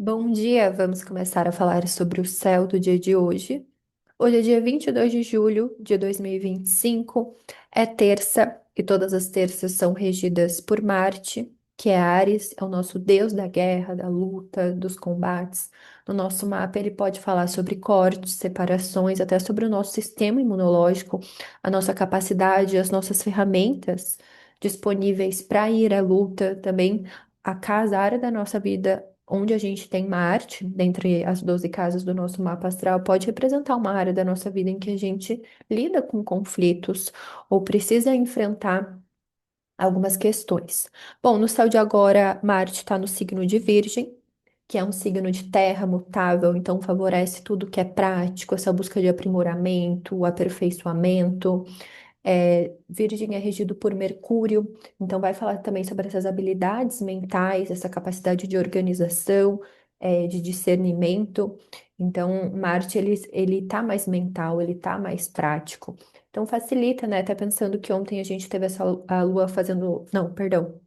Bom dia, vamos começar a falar sobre o céu do dia de hoje. Hoje é dia 22 de julho de 2025, é terça e todas as terças são regidas por Marte, que é Áries, é o nosso deus da guerra, da luta, dos combates. No nosso mapa, ele pode falar sobre cortes, separações, até sobre o nosso sistema imunológico, a nossa capacidade, as nossas ferramentas disponíveis para ir à luta, também a casa, a área da nossa vida onde a gente tem Marte, dentre as 12 casas do nosso mapa astral, pode representar uma área da nossa vida em que a gente lida com conflitos ou precisa enfrentar algumas questões. Bom, no céu de agora, Marte está no signo de Virgem, que é um signo de terra mutável, então favorece tudo que é prático, essa busca de aprimoramento, aperfeiçoamento. Virgem é regido por Mercúrio, então vai falar também sobre essas habilidades mentais, essa capacidade de organização, de discernimento. Então, Marte, ele tá mais mental, ele tá mais prático. Então, facilita, né? Até pensando que ontem a gente teve a Lua fazendo... Não, perdão.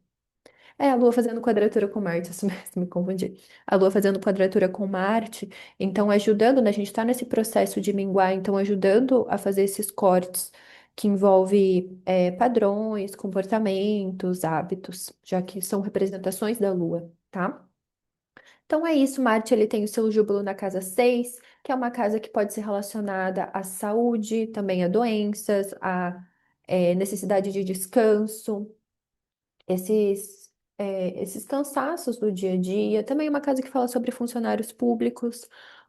A Lua fazendo quadratura com Marte, isso mesmo, me confundi. A Lua fazendo quadratura com Marte, então ajudando, né? A gente está nesse processo de minguar, então ajudando a fazer esses cortes que envolve padrões, comportamentos, hábitos, já que são representações da Lua, tá? Então é isso, Marte ele tem o seu júbilo na casa 6, que é uma casa que pode ser relacionada à saúde, também a doenças, a necessidade de descanso, esses cansaços do dia a dia. Também é uma casa que fala sobre funcionários públicos,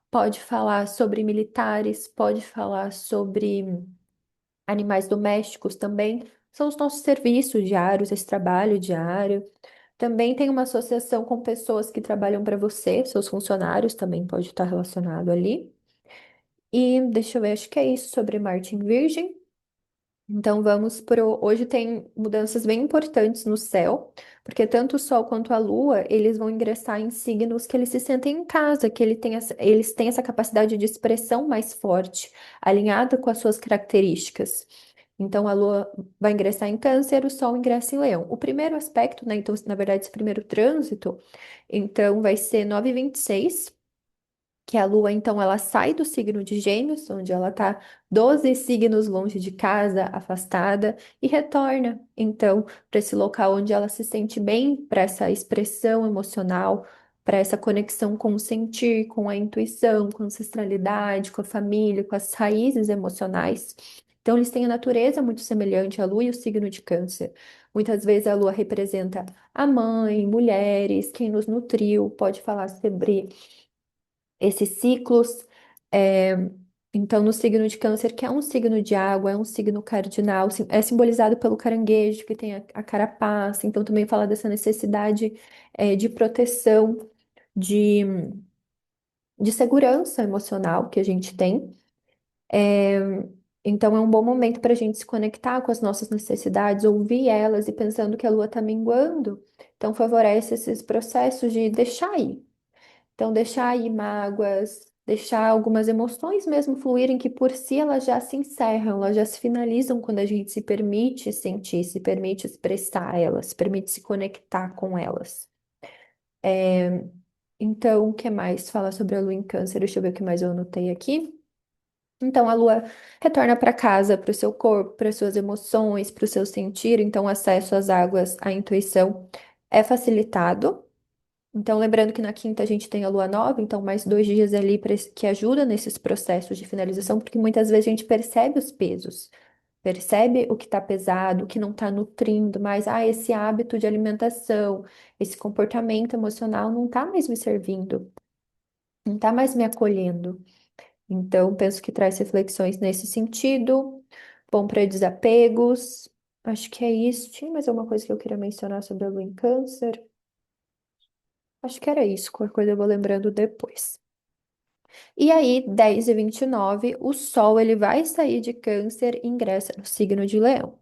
pode falar sobre militares, pode falar sobre animais domésticos também. São os nossos serviços diários, esse trabalho diário. Também tem uma associação com pessoas que trabalham para você, seus funcionários também pode estar relacionado ali. E deixa eu ver, acho que é isso sobre Marte em Virgem. Então vamos pro. Hoje tem mudanças bem importantes no céu, porque tanto o Sol quanto a Lua, eles vão ingressar em signos que eles se sentem em casa, que eles têm essa capacidade de expressão mais forte, alinhada com as suas características. Então a Lua vai ingressar em Câncer, o Sol ingressa em Leão. O primeiro aspecto, né? Então, na verdade, esse primeiro trânsito, então vai ser 9h26, que a Lua, então, ela sai do signo de Gêmeos, onde ela está 12 signos longe de casa, afastada, e retorna, então, para esse local onde ela se sente bem, para essa expressão emocional, para essa conexão com o sentir, com a intuição, com a ancestralidade, com a família, com as raízes emocionais. Então, eles têm a natureza muito semelhante à Lua e o signo de Câncer. Muitas vezes a Lua representa a mãe, mulheres, quem nos nutriu, pode falar sobre esses ciclos. é, então, no signo de Câncer, que é um signo de água, é um signo cardinal, é simbolizado pelo caranguejo, que tem a carapaça, então também fala dessa necessidade, de proteção, de, de segurança emocional que a gente tem. É, então, é um bom momento para a gente se conectar com as nossas necessidades, ouvir elas e pensando que a lua está minguando. Então, favorece esses processos de deixar ir. Então, deixar aí mágoas, deixar algumas emoções mesmo fluírem, que por si elas já se encerram, elas já se finalizam quando a gente se permite sentir, se permite expressar elas, se permite se conectar com elas. Então, o que mais fala sobre a lua em Câncer? Deixa eu ver o que mais eu anotei aqui. Então, a lua retorna para casa, para o seu corpo, para as suas emoções, para o seu sentir. Então, o acesso às águas, à intuição é facilitado. Então, lembrando que na quinta a gente tem a lua nova, então mais 2 dias ali que ajuda nesses processos de finalização, porque muitas vezes a gente percebe os pesos, percebe o que está pesado, o que não está nutrindo, mas esse hábito de alimentação, esse comportamento emocional não está mais me servindo, não está mais me acolhendo. Então, penso que traz reflexões nesse sentido, bom para desapegos. Acho que é isso. Tinha mais alguma coisa que eu queria mencionar sobre a lua em Câncer? Acho que era isso, qualquer coisa eu vou lembrando depois. E aí, 10h29, o Sol ele vai sair de Câncer e ingressa no signo de Leão.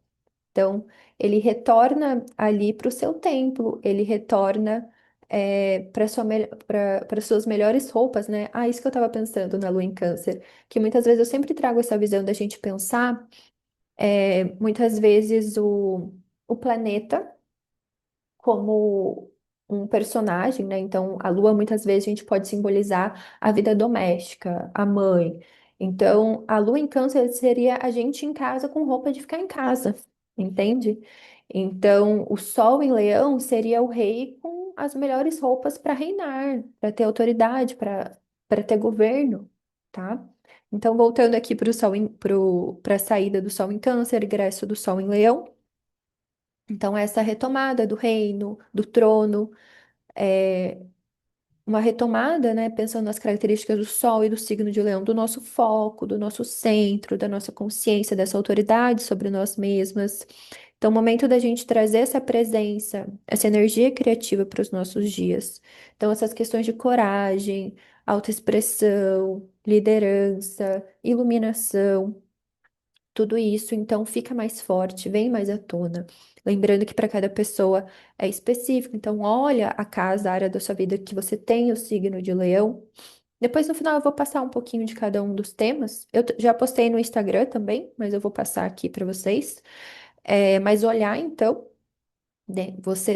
Então, ele retorna ali para o seu templo, ele retorna para suas melhores roupas, né? Isso que eu estava pensando na Lua em Câncer, que muitas vezes eu sempre trago essa visão da gente pensar, muitas vezes o planeta como um personagem, né? Então, a lua muitas vezes a gente pode simbolizar a vida doméstica, a mãe. Então, a lua em câncer seria a gente em casa com roupa de ficar em casa, entende? Então, o sol em leão seria o rei com as melhores roupas para reinar, para ter autoridade, para ter governo, tá? Então, voltando aqui para o sol para a saída do sol em câncer, ingresso do sol em leão. Então, essa retomada do reino, do trono, é uma retomada, né, pensando nas características do Sol e do signo de Leão, do nosso foco, do nosso centro, da nossa consciência, dessa autoridade sobre nós mesmas. Então, o momento da gente trazer essa presença, essa energia criativa para os nossos dias. Então, essas questões de coragem, autoexpressão, liderança, iluminação. Tudo isso, então, fica mais forte, vem mais à tona. Lembrando que para cada pessoa é específico. Então, olha a casa, a área da sua vida que você tem o signo de Leão. Depois, no final, eu vou passar um pouquinho de cada um dos temas. Já postei no Instagram também, mas eu vou passar aqui para vocês. Mas olhar, então, né,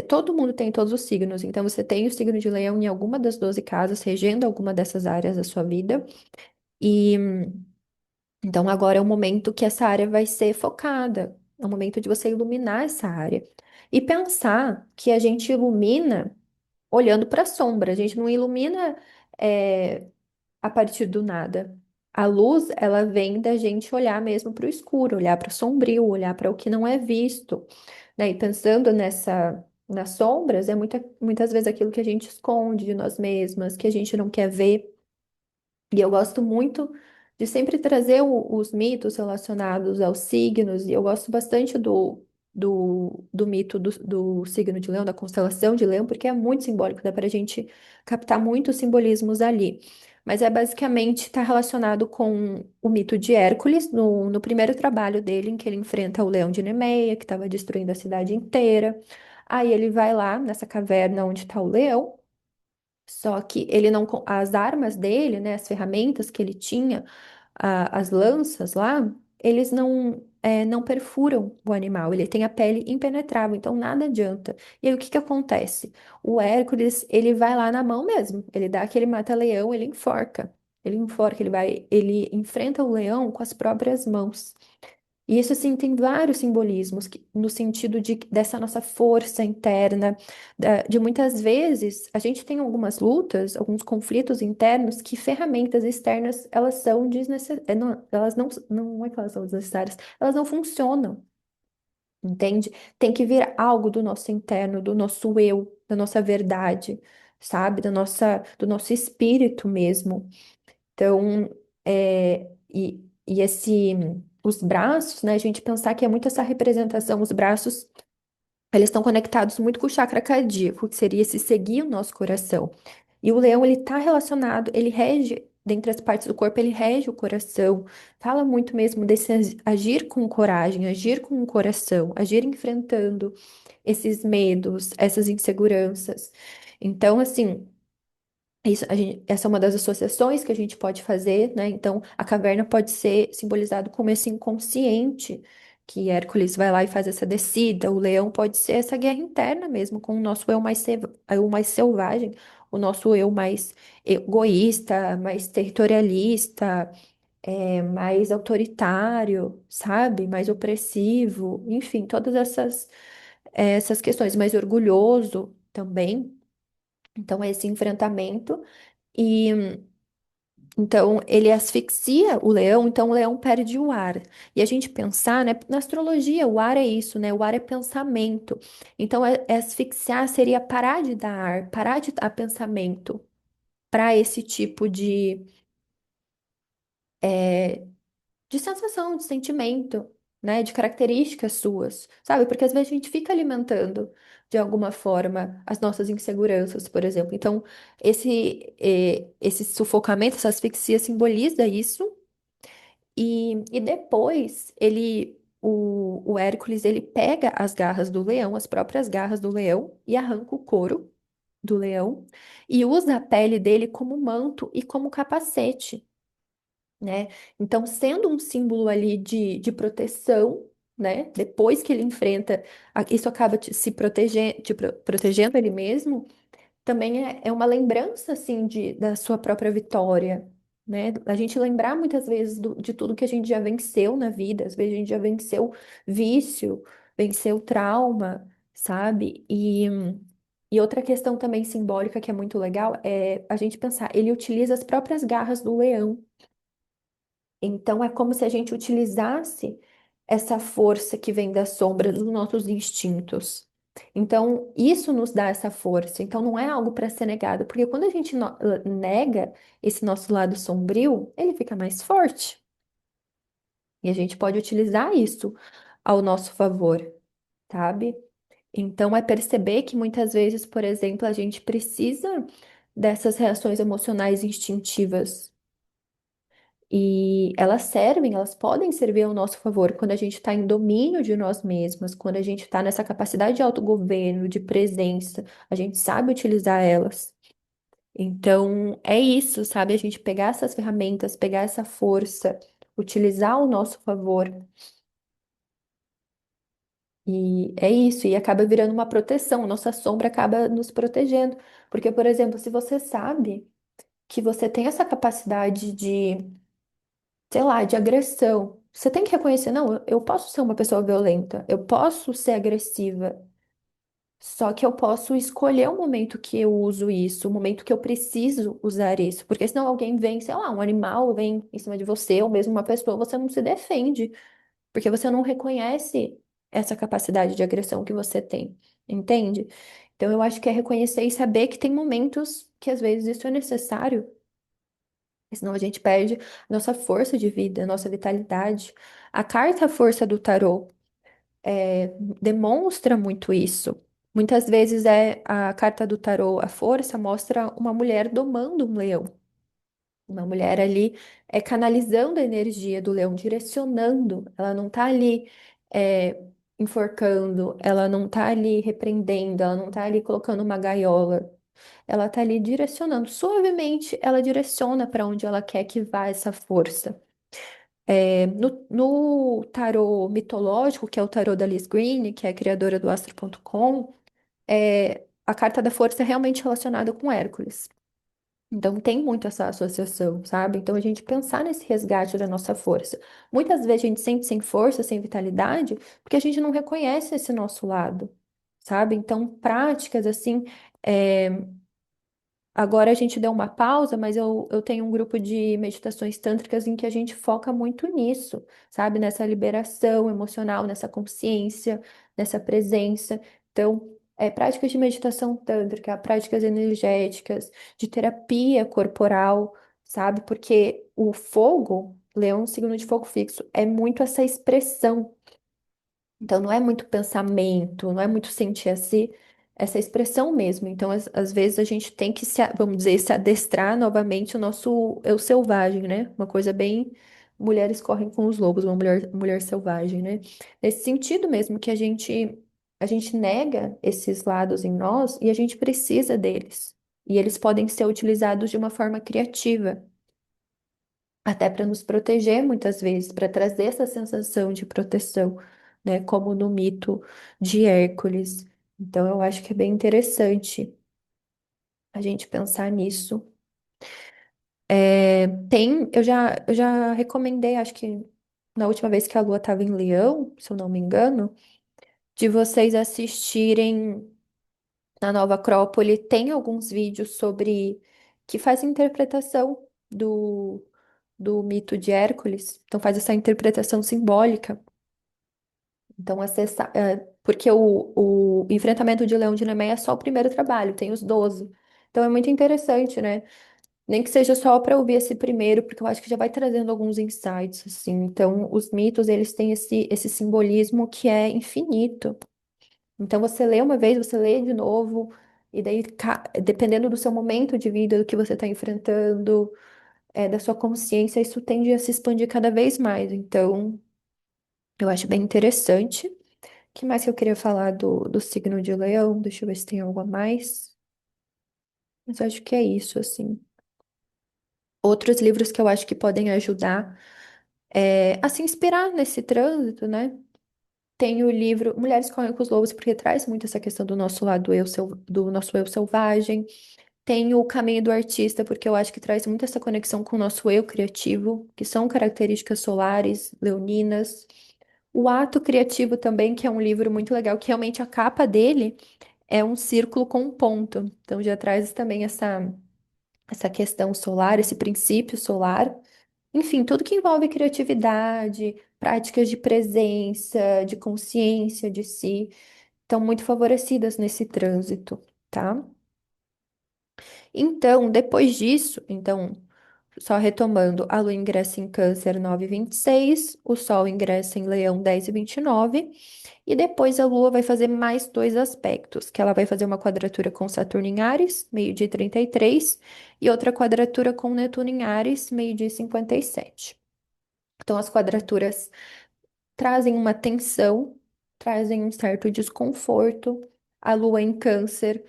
todo mundo tem todos os signos. Então, você tem o signo de Leão em alguma das 12 casas, regendo alguma dessas áreas da sua vida. E então, agora é o momento que essa área vai ser focada. É o momento de você iluminar essa área. E pensar que a gente ilumina olhando para a sombra. A gente não ilumina é, a partir do nada. A luz, ela vem da gente olhar mesmo para o escuro, olhar para o sombrio, olhar para o que não é visto, né? E pensando nas sombras, é muitas vezes aquilo que a gente esconde de nós mesmas, que a gente não quer ver. E eu gosto muito de sempre trazer os mitos relacionados aos signos, e eu gosto bastante do mito do signo de Leão, da constelação de Leão, porque é muito simbólico, dá para a gente captar muitos simbolismos ali. Mas é basicamente está relacionado com o mito de Hércules, no primeiro trabalho dele, em que ele enfrenta o leão de Nemeia, que estava destruindo a cidade inteira. Aí ele vai lá nessa caverna onde está o leão. Só que ele não, as armas dele, né, as ferramentas que ele tinha, as lanças lá, eles não perfuram o animal. Ele tem a pele impenetrável, então nada adianta. E aí o que que acontece? O Hércules, ele vai lá na mão mesmo. Ele dá aquele mata-leão, ele enforca. Ele enforca, ele enfrenta o leão com as próprias mãos. E isso, assim, tem vários simbolismos no sentido dessa nossa força interna, de muitas vezes a gente tem algumas lutas, alguns conflitos internos que ferramentas externas, elas são desnecessárias, elas não é que elas são desnecessárias, elas não funcionam, entende? Tem que vir algo do nosso interno, do nosso eu, da nossa verdade, sabe? Do nosso espírito mesmo. Então, os braços, né, a gente pensar que é muito essa representação, os braços, eles estão conectados muito com o chakra cardíaco, que seria esse seguir o nosso coração. E o leão, ele está relacionado, ele rege, dentre as partes do corpo, ele rege o coração. Fala muito mesmo desse agir com coragem, agir com o coração, agir enfrentando esses medos, essas inseguranças. Então, assim. Isso, essa é uma das associações que a gente pode fazer, né? Então, a caverna pode ser simbolizado como esse inconsciente, que Hércules vai lá e faz essa descida. O leão pode ser essa guerra interna mesmo, com o nosso eu mais selvagem, o nosso eu mais egoísta, mais territorialista, mais autoritário, sabe? Mais opressivo, enfim, todas essas questões, mais orgulhoso também. Então, é esse enfrentamento. E então ele asfixia o leão, então o leão perde o ar. E a gente pensar, né, na astrologia, o ar é isso, né? O ar é pensamento. Então asfixiar seria parar de dar ar, parar de dar pensamento para esse tipo de sensação, de sentimento, né, de características suas, sabe? Porque às vezes a gente fica alimentando de alguma forma as nossas inseguranças, por exemplo. Então, esse sufocamento, essa asfixia simboliza isso. E depois o Hércules, ele pega as garras do leão, as próprias garras do leão, e arranca o couro do leão e usa a pele dele como manto e como capacete, né? Então, sendo um símbolo ali de proteção, né? Depois que ele enfrenta, isso acaba se protegendo ele mesmo. também é uma lembrança, assim, da sua própria vitória, né? A gente lembrar muitas vezes de tudo que a gente já venceu na vida, às vezes a gente já venceu vício, venceu trauma, sabe? E outra questão também simbólica que é muito legal é a gente pensar, ele utiliza as próprias garras do leão. Então é como se a gente utilizasse essa força que vem da sombra dos nossos instintos. Então, isso nos dá essa força. Então, não é algo para ser negado, porque quando a gente nega esse nosso lado sombrio, ele fica mais forte. E a gente pode utilizar isso ao nosso favor, sabe? Então, é perceber que muitas vezes, por exemplo, a gente precisa dessas reações emocionais instintivas. E elas servem, elas podem servir ao nosso favor quando a gente está em domínio de nós mesmos, quando a gente está nessa capacidade de autogoverno, de presença, a gente sabe utilizar elas. Então, é isso, sabe? A gente pegar essas ferramentas, pegar essa força, utilizar ao nosso favor. E é isso, e acaba virando uma proteção, nossa sombra acaba nos protegendo. Porque, por exemplo, se você sabe que você tem essa capacidade de, sei lá, de agressão, você tem que reconhecer, não, eu posso ser uma pessoa violenta, eu posso ser agressiva, só que eu posso escolher o momento que eu uso isso, o momento que eu preciso usar isso, porque senão alguém vem, sei lá, um animal vem em cima de você, ou mesmo uma pessoa, você não se defende, porque você não reconhece essa capacidade de agressão que você tem, entende? Então eu acho que é reconhecer e saber que tem momentos que às vezes isso é necessário. Senão a gente perde a nossa força de vida, a nossa vitalidade. A carta Força do Tarô demonstra muito isso. Muitas vezes é a carta do tarô, a força, mostra uma mulher domando um leão. Uma mulher ali canalizando a energia do leão, direcionando. Ela não tá ali é, enforcando, ela não tá ali repreendendo, ela não tá ali colocando uma gaiola. Ela tá ali direcionando. Suavemente, ela direciona para onde ela quer que vá essa força. No tarô mitológico, que é o tarô da Liz Green, que é a criadora do Astro.com, a carta da força é realmente relacionada com Hércules. Então tem muito essa associação, sabe? Então a gente pensar nesse resgate da nossa força. Muitas vezes a gente sente sem força, sem vitalidade, porque a gente não reconhece esse nosso lado, sabe? Então práticas assim. é, Agora a gente deu uma pausa, mas eu tenho um grupo de meditações tântricas em que a gente foca muito nisso, sabe? Nessa liberação emocional, nessa consciência, nessa presença. Então, práticas de meditação tântrica, práticas energéticas, de terapia corporal, sabe? Porque o fogo, leão, signo de fogo fixo, é muito essa expressão. Então, não é muito pensamento, não é muito sentir essa expressão mesmo. Então, às vezes, a gente tem que, vamos dizer, se adestrar novamente o nosso eu selvagem, né? Uma coisa bem. Mulheres correm com os lobos, uma mulher selvagem, né? Nesse sentido mesmo, que a gente nega esses lados em nós e a gente precisa deles. E eles podem ser utilizados de uma forma criativa. Até para nos proteger muitas vezes, para trazer essa sensação de proteção, né? Como no mito de Hércules. Então, eu acho que é bem interessante a gente pensar nisso. Eu já recomendei, acho que na última vez que a Lua estava em Leão, se eu não me engano, de vocês assistirem na Nova Acrópole, tem alguns vídeos sobre que fazem interpretação do mito de Hércules. Então, faz essa interpretação simbólica. Então, acessar. Porque o enfrentamento de Leão de Nemeia é só o primeiro trabalho, tem os 12. Então, é muito interessante, né? Nem que seja só para ouvir esse primeiro, porque eu acho que já vai trazendo alguns insights, assim. Então, os mitos, eles têm esse simbolismo que é infinito. Então, você lê uma vez, você lê de novo, e daí, dependendo do seu momento de vida, do que você está enfrentando, da sua consciência, isso tende a se expandir cada vez mais. Então, eu acho bem interessante. O que mais que eu queria falar do signo de Leão? Deixa eu ver se tem algo a mais. Mas eu acho que é isso, assim. Outros livros que eu acho que podem ajudar a se inspirar nesse trânsito, né? Tem o livro Mulheres Correm com os Lobos, porque traz muito essa questão do nosso lado eu, do nosso eu selvagem. Tem o Caminho do Artista, porque eu acho que traz muito essa conexão com o nosso eu criativo, que são características solares, leoninas. O Ato Criativo também, que é um livro muito legal, que realmente a capa dele é um círculo com um ponto. Então já traz também essa questão solar, esse princípio solar. Enfim, tudo que envolve criatividade, práticas de presença, de consciência de si, estão muito favorecidas nesse trânsito, tá? Então, depois disso, só retomando, a Lua ingressa em Câncer 9h26, o Sol ingressa em Leão 10h29, e depois a Lua vai fazer mais dois aspectos, que ela vai fazer uma quadratura com Saturno em Áries, meio-dia e 33, e outra quadratura com Netuno em Áries, meio-dia e 57. Então, as quadraturas trazem uma tensão, trazem um certo desconforto. A Lua em Câncer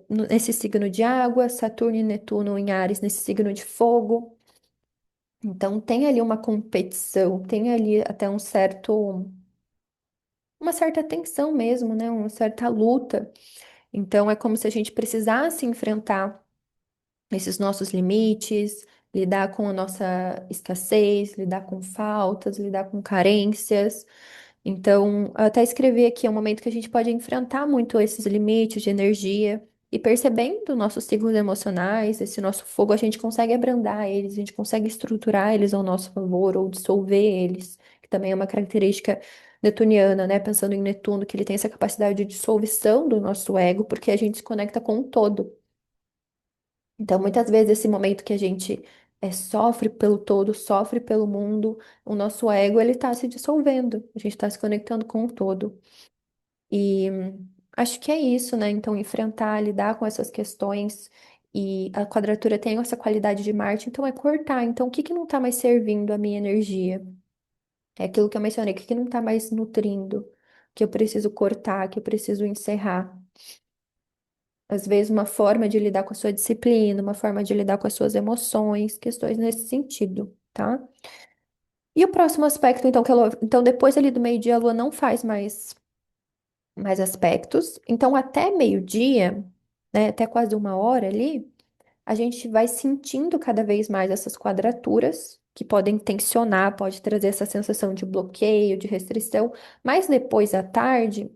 nesse signo de água, Saturno e Netuno em Áries nesse signo de fogo. Então tem ali uma competição, tem ali até uma certa tensão mesmo, né? Uma certa luta. Então é como se a gente precisasse enfrentar esses nossos limites, lidar com a nossa escassez, lidar com faltas, lidar com carências. Então, eu até escrevi aqui, é um momento que a gente pode enfrentar muito esses limites de energia e percebendo nossos ciclos emocionais, esse nosso fogo, a gente consegue abrandar eles, a gente consegue estruturar eles ao nosso favor ou dissolver eles, que também é uma característica netuniana, né? Pensando em Netuno, que ele tem essa capacidade de dissolução do nosso ego, porque a gente se conecta com o todo. Então, muitas vezes, esse momento que a gente sofre pelo todo, sofre pelo mundo, o nosso ego, ele tá se dissolvendo, a gente tá se conectando com o todo. E acho que é isso, né? Então, enfrentar, lidar com essas questões. E a quadratura tem essa qualidade de Marte, então é cortar. Então, o que que não tá mais servindo a minha energia? É aquilo que eu mencionei, o que que não tá mais nutrindo? Que eu preciso cortar, que eu preciso encerrar. Às vezes, uma forma de lidar com a sua disciplina, uma forma de lidar com as suas emoções, questões nesse sentido, tá? E o próximo aspecto, então, então depois ali do meio-dia, a Lua não faz mais aspectos. Então, até meio-dia, né, até quase 1 hora ali, a gente vai sentindo cada vez mais essas quadraturas que podem tensionar, pode trazer essa sensação de bloqueio, de restrição, mas depois à tarde,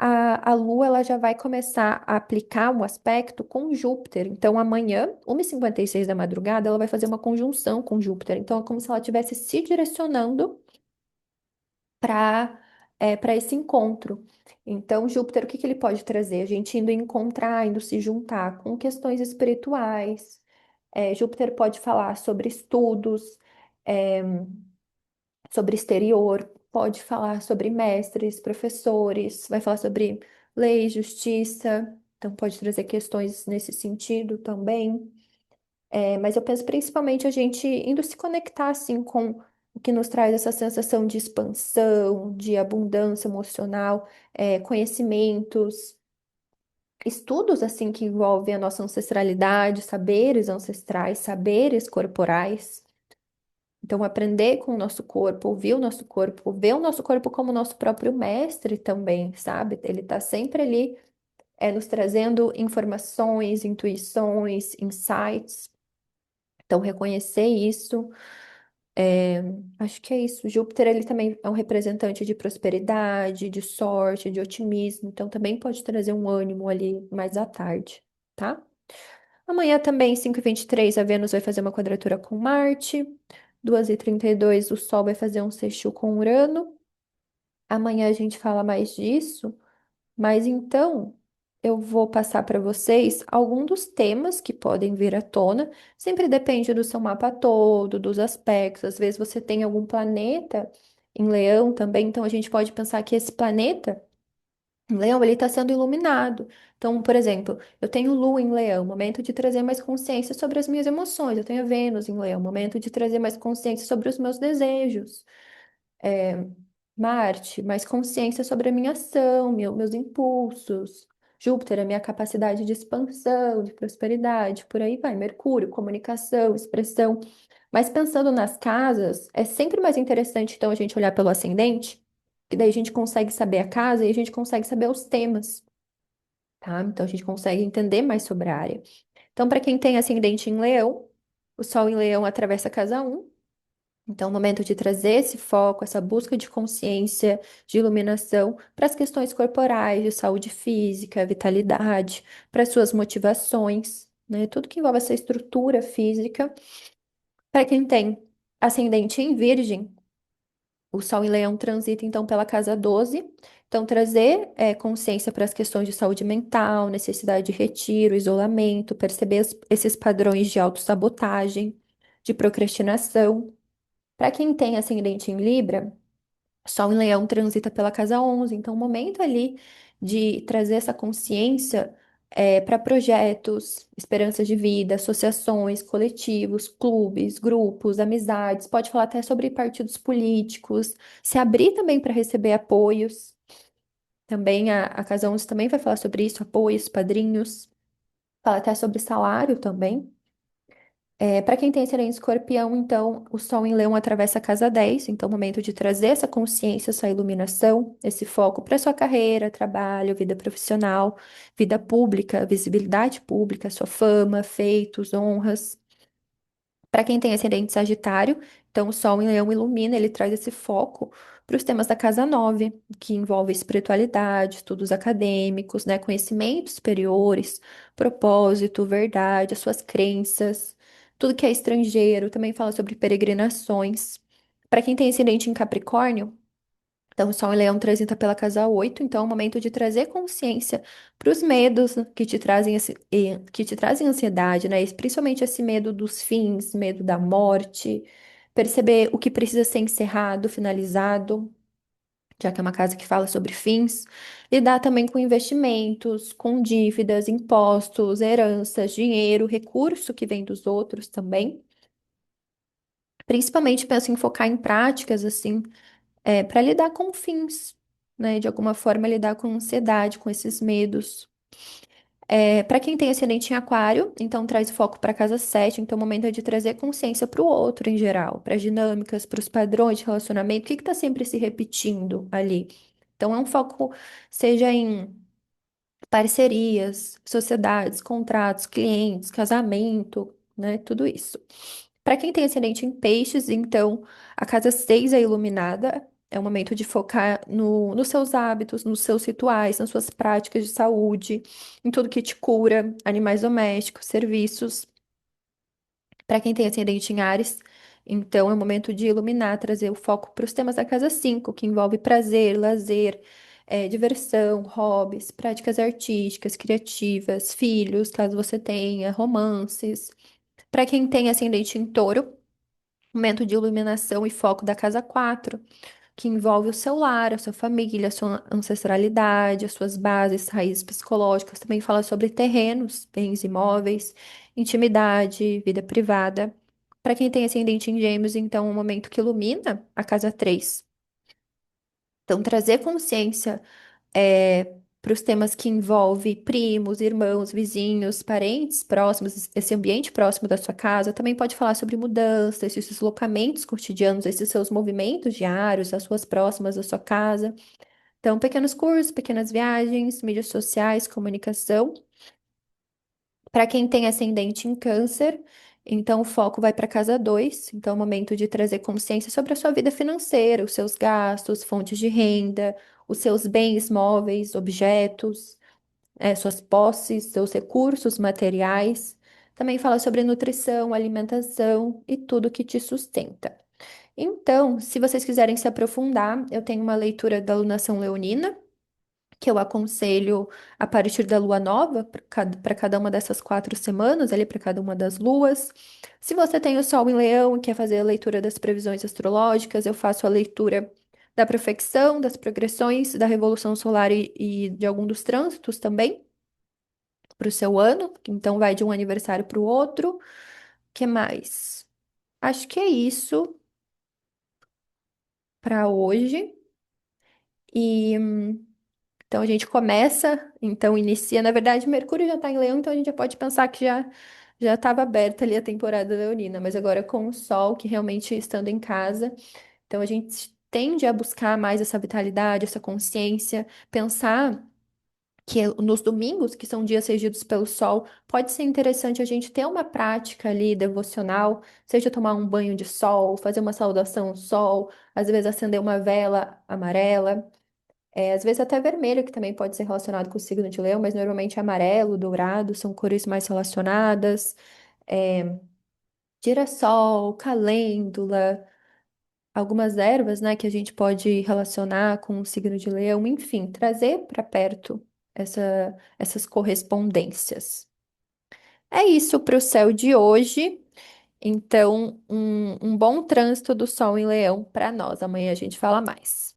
a Lua ela já vai começar a aplicar um aspecto com Júpiter. Então, amanhã, 1h56 da madrugada, ela vai fazer uma conjunção com Júpiter. Então, é como se ela estivesse se direcionando para para esse encontro. Então, Júpiter, o que que ele pode trazer? A gente indo encontrar, indo se juntar com questões espirituais. Júpiter pode falar sobre estudos, é, sobre exterior, pode falar sobre mestres, professores, vai falar sobre lei, justiça. Então, pode trazer questões nesse sentido também. Mas eu penso principalmente a gente indo se conectar assim com o que nos traz essa sensação de expansão, de abundância emocional, conhecimentos, estudos assim que envolvem a nossa ancestralidade, saberes ancestrais, saberes corporais. Então, aprender com o nosso corpo, ouvir o nosso corpo, ver o nosso corpo como nosso próprio mestre também, sabe? Ele está sempre ali, nos trazendo informações, intuições, insights. Então, reconhecer isso, é, acho que é isso. Júpiter, ele também é um representante de prosperidade, de sorte, de otimismo. Então, também pode trazer um ânimo ali mais à tarde, tá? Amanhã também, 5h23, a Vênus vai fazer uma quadratura com Marte. 2h32, o Sol vai fazer um sextil com Urano. Amanhã a gente fala mais disso. Mas então, eu vou passar para vocês alguns dos temas que podem vir à tona. Sempre depende do seu mapa todo, dos aspectos. Às vezes você tem algum planeta em Leão também, então a gente pode pensar que esse planeta em Leão ele está sendo iluminado. Então, por exemplo, eu tenho Lua em Leão, momento de trazer mais consciência sobre as minhas emoções. Eu tenho a Vênus em Leão, momento de trazer mais consciência sobre os meus desejos. É, Marte, mais consciência sobre a minha ação, meus impulsos. Júpiter, a minha capacidade de expansão, de prosperidade, por aí vai. Mercúrio, comunicação, expressão. Mas pensando nas casas, é sempre mais interessante, então, a gente olhar pelo ascendente, que daí a gente consegue saber a casa e a gente consegue saber os temas, tá? Então a gente consegue entender mais sobre a área. Então, para quem tem ascendente em Leão, o Sol em Leão atravessa a casa um. Então, é o momento de trazer esse foco, essa busca de consciência, de iluminação para as questões corporais, de saúde física, vitalidade, para suas motivações, né? Tudo que envolve essa estrutura física. Para quem tem ascendente em Virgem, o Sol em Leão transita então pela casa 12. Então, trazer consciência para as questões de saúde mental, necessidade de retiro, isolamento, perceber esses padrões de autossabotagem, de procrastinação. Para quem tem ascendente em Libra, Sol em Leão transita pela casa 11, então, o momento ali de trazer essa consciência para projetos, esperanças de vida, associações, coletivos, clubes, grupos, amizades, pode falar até sobre partidos políticos, se abrir também para receber apoios. Também a casa 11 também vai falar sobre isso, apoios, padrinhos, fala até sobre salário também. Para quem tem ascendente escorpião, então, o Sol em Leão atravessa a casa 10, então, é o momento de trazer essa consciência, essa iluminação, esse foco para sua carreira, trabalho, vida profissional, vida pública, visibilidade pública, sua fama, feitos, honras. Para quem tem ascendente Sagitário, então o Sol em Leão ilumina, ele traz esse foco para os temas da casa 9, que envolve espiritualidade, estudos acadêmicos, né, conhecimentos superiores, propósito, verdade, as suas crenças, tudo que é estrangeiro, também fala sobre peregrinações. Para quem tem ascendente em Capricórnio, então, o Sol em Leão transita pela casa 8, então é o momento de trazer consciência para os medos que te trazem, que te trazem ansiedade, né? E principalmente esse medo dos fins, medo da morte, perceber o que precisa ser encerrado, finalizado, já que é uma casa que fala sobre fins, lidar também com investimentos, com dívidas, impostos, heranças, dinheiro, recurso que vem dos outros também. Principalmente penso em focar em práticas assim para lidar com fins, né? De alguma forma lidar com ansiedade, com esses medos. Para quem tem ascendente em aquário, então traz foco para casa 7, então o momento é de trazer consciência para o outro em geral, para as dinâmicas, para os padrões de relacionamento, o que está sempre se repetindo ali. Então é um foco, seja em parcerias, sociedades, contratos, clientes, casamento, né? Tudo isso. Para quem tem ascendente em peixes, então a casa 6 é iluminada. É o momento de focar nos seus hábitos, nos seus rituais, nas suas práticas de saúde, em tudo que te cura, animais domésticos, serviços. Para quem tem ascendente em Áries, então é o momento de iluminar, trazer o foco para os temas da casa 5, que envolve prazer, lazer, diversão, hobbies, práticas artísticas, criativas, filhos, caso você tenha, romances. Para quem tem ascendente em Touro, momento de iluminação e foco da casa 4, que envolve o seu lar, a sua família, a sua ancestralidade, as suas bases, raízes psicológicas. Também fala sobre terrenos, bens imóveis, intimidade, vida privada. Para quem tem ascendente em Gêmeos, então, é um momento que ilumina a casa 3. Então, trazer consciência para os temas que envolvem primos, irmãos, vizinhos, parentes próximos, esse ambiente próximo da sua casa. Também pode falar sobre mudanças, esses deslocamentos cotidianos, esses seus movimentos diários, as ruas próximas da sua casa. Então, pequenos cursos, pequenas viagens, mídias sociais, comunicação. Para quem tem ascendente em câncer, então o foco vai para casa 2. Então, é o momento de trazer consciência sobre a sua vida financeira, os seus gastos, fontes de renda, os seus bens móveis, objetos, suas posses, seus recursos materiais. Também fala sobre nutrição, alimentação e tudo que te sustenta. Então, se vocês quiserem se aprofundar, eu tenho uma leitura da alunação leonina, que eu aconselho a partir da lua nova, para cada uma dessas 4 semanas, ali para cada uma das luas. Se você tem o Sol em Leão e quer fazer a leitura das previsões astrológicas, eu faço a leitura da profecção, das progressões, da revolução solar e de algum dos trânsitos também para o seu ano, então vai de um aniversário para o outro. Que mais? Acho que é isso para hoje. E então a gente começa, então inicia, na verdade, Mercúrio já está em Leão, então a gente já pode pensar que já estava aberta ali a temporada leonina, mas agora com o Sol, que realmente estando em casa, então a gente tende a buscar mais essa vitalidade, essa consciência, pensar que nos domingos, que são dias regidos pelo sol, pode ser interessante a gente ter uma prática ali devocional, seja tomar um banho de sol, fazer uma saudação ao sol, às vezes acender uma vela amarela, às vezes até vermelho, que também pode ser relacionado com o signo de Leão, mas normalmente amarelo, dourado são cores mais relacionadas. É, girassol, calêndula, algumas ervas, né, que a gente pode relacionar com o signo de Leão, enfim, trazer para perto essas correspondências. É isso para o céu de hoje. Então, um bom trânsito do Sol em Leão para nós. Amanhã a gente fala mais.